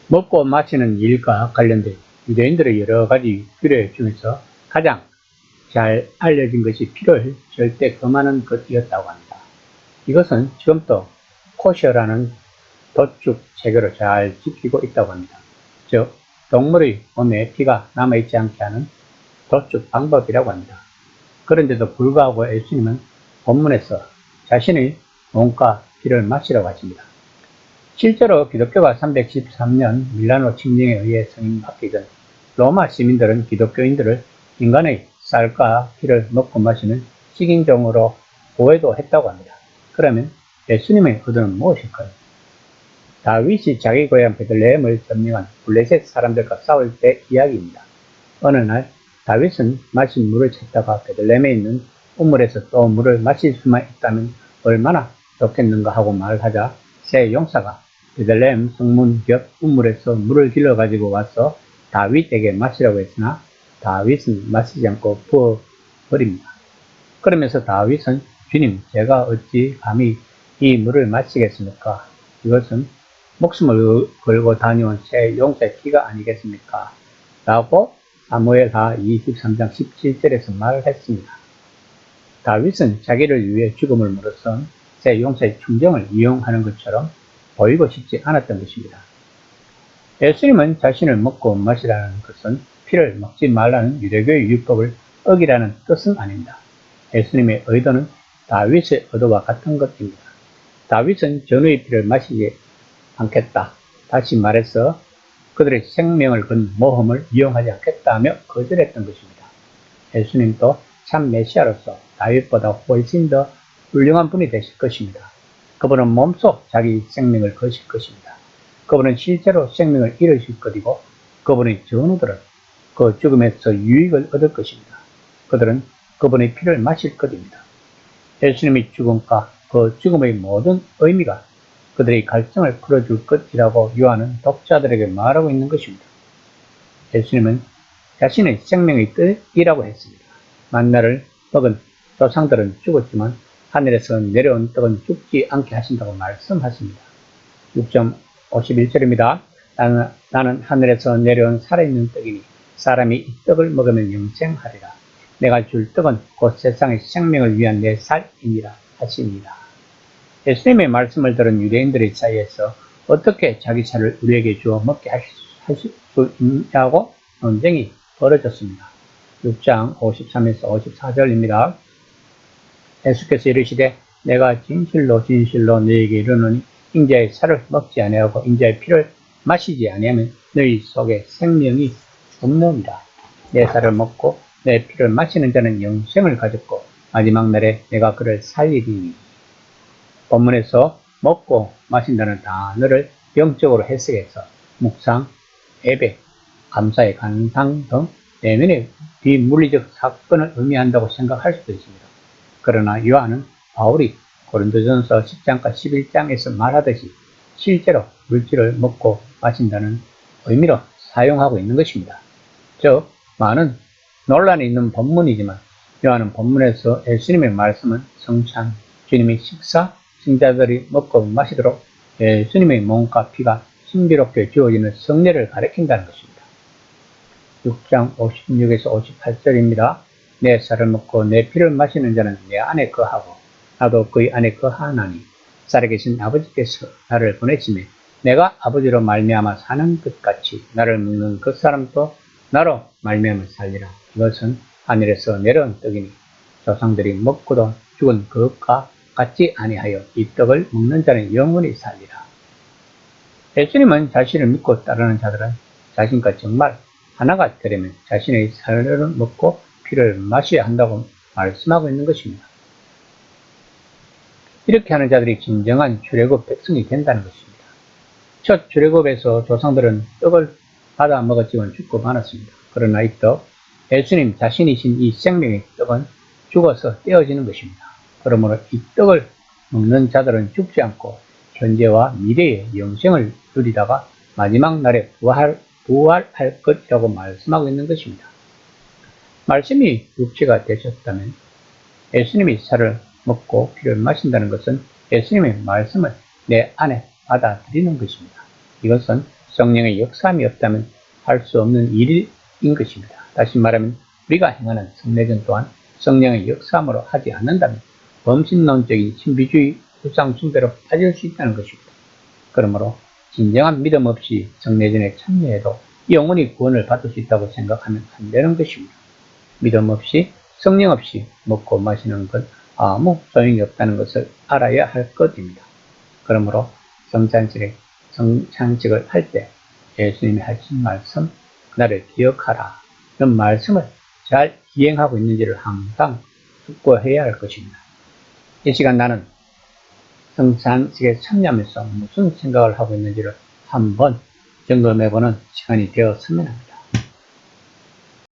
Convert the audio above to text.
먹고 마시는 일과 관련된 유대인들의 여러 가지 규례 중에서 가장 잘 알려진 것이 피를 절대 금하는 것이었다고 합니다. 이것은 지금도 코셔라는 도축 체계로 잘 지키고 있다고 합니다. 즉, 동물의 몸에 피가 남아있지 않게 하는 도축 방법이라고 합니다. 그런데도 불구하고 예수님은 본문에서 자신의 몸과 피를 마시라고 하십니다. 실제로 기독교가 313년 밀라노 칙령에 의해 승인받기 전 로마 시민들은 기독교인들을 인간의 쌀과 피를 먹고 마시는 식인종으로 오해도 했다고 합니다. 그러면 예수님의 의도는 무엇일까요? 다윗이 자기 고향 베들레헴을 점령한 블레셋 사람들과 싸울 때 이야기입니다. 어느 날 다윗은 마신 물을 찾다가 베들레헴에 있는 우물에서 또 물을 마실 수만 있다면 얼마나 좋겠는가 하고 말하자 새 용사가 베들레헴 성문 곁 우물에서 물을 길러 가지고 와서 다윗에게 마시라고 했으나 다윗은 마시지 않고 부어버립니다. 그러면서 다윗은 주님, 제가 어찌 감히 이 물을 마시겠습니까? 이것은 목숨을 걸고 다녀온 새 용사의 피가 아니겠습니까? 라고 사무엘하 23장 17절에서 말했습니다. 다윗은 자기를 위해 죽음을 물어선 새 용사의 충정을 이용하는 것처럼 보이고 싶지 않았던 것입니다. 예수님은 자신을 먹고 마시라는 것은 피를 먹지 말라는 유대교의 율법을 어기라는 뜻은 아닙니다. 예수님의 의도는 다윗의 의도와 같은 것입니다. 다윗은 전우의 피를 마시지 않겠다. 다시 말해서 그들의 생명을 건 모험을 이용하지 않겠다며 거절했던 것입니다. 예수님도 참 메시아로서 다윗보다 훨씬 더 훌륭한 분이 되실 것입니다. 그분은 몸소 자기 생명을 거실 것입니다. 그분은 실제로 생명을 잃으실 것이고 그분의 전우들은 그 죽음에서 유익을 얻을 것입니다. 그들은 그분의 피를 마실 것입니다. 예수님의 죽음과 그 죽음의 모든 의미가 그들의 갈증을 풀어줄 것이라고 요한은 독자들에게 말하고 있는 것입니다. 예수님은 자신의 생명의 뜻이라고 했습니다. 만나를 먹은 조상들은 죽었지만 하늘에서 내려온 떡은 죽지 않게 하신다고 말씀하십니다. 6장 51절입니다. 나는 하늘에서 내려온 살아있는 떡이니 사람이 이 떡을 먹으면 영생하리라. 내가 줄 떡은 곧 세상의 생명을 위한 내 살이니라 하십니다. 예수님의 말씀을 들은 유대인들의 사이에서 어떻게 자기 살을 우리에게 주어 먹게 하실 수 있냐고 논쟁이 벌어졌습니다. 6장 53에서 54절입니다. 예수께서 이르시되 내가 진실로 진실로 너희에게 이르노니 인자의 살을 먹지 아니하고 인자의 피를 마시지 아니하면 너희 속에 생명이 없느니라. 내 살을 먹고 내 피를 마시는 자는 영생을 가졌고 마지막 날에 내가 그를 살리리니. 본문에서 먹고 마신다는 단어를 영적으로 해석해서 묵상, 예배, 감사의 간상 등 내면의 비물리적 사건을 의미한다고 생각할 수도 있습니다. 그러나 요한은 바울이 고린도전서 10장과 11장에서 말하듯이 실제로 물질을 먹고 마신다는 의미로 사용하고 있는 것입니다. 즉, 많은 논란이 있는 본문이지만 요한은 본문에서 예수님의 말씀은 성찬, 주님의 식사, 신자들이 먹고 마시도록 예수님의 몸과 피가 신비롭게 주어지는 성례를 가리킨다는 것입니다. 6장 56에서 58절입니다. 내 살을 먹고 내 피를 마시는 자는 내 안에 거하고 나도 그의 안에 거하나니 살아계신 아버지께서 나를 보내시매 내가 아버지로 말미암아 사는 것 같이 나를 먹는 그 사람도 나로 말미암아 살리라. 이것은 하늘에서 내려온 떡이니 조상들이 먹고도 죽은 그것과 같지 아니하여 이 떡을 먹는 자는 영원히 살리라. 예수님은 자신을 믿고 따르는 자들은 자신과 정말 하나가 되려면 자신의 살을 먹고 피를 마셔야 한다고 말씀하고 있는 것입니다. 이렇게 하는 자들이 진정한 출애굽 백성이 된다는 것입니다. 첫 출애굽에서 조상들은 떡을 받아 먹었지만 죽고 말았습니다. 그러나 이 떡, 예수님 자신이신 이 생명의 떡은 죽어서 떼어지는 것입니다. 그러므로 이 떡을 먹는 자들은 죽지 않고 현재와 미래의 영생을 누리다가 마지막 날에 부활할 것이라고 말씀하고 있는 것입니다. 말씀이 육체가 되셨다면 예수님이 살을 먹고 피를 마신다는 것은 예수님의 말씀을 내 안에 받아들이는 것입니다. 이것은 성령의 역사함이 없다면 할 수 없는 일인 것입니다. 다시 말하면 우리가 행하는 성례전 또한 성령의 역사함으로 하지 않는다면 범신론적인 신비주의 우상숭배로 빠질 수 있다는 것입니다. 그러므로 진정한 믿음 없이 성례전에 참여해도 영원히 구원을 받을 수 있다고 생각하면 안 되는 것입니다. 믿음 없이 성령 없이 먹고 마시는 건 아무 소용이 없다는 것을 알아야 할 것입니다. 그러므로 성찬식을 할 때 예수님이 하신 말씀, 나를 기억하라. 이런 말씀을 잘 기행하고 있는지를 항상 숙고해야 할 것입니다. 이 시간 나는 성찬식에 참여하면서 무슨 생각을 하고 있는지를 한번 점검해보는 시간이 되었으면 합니다.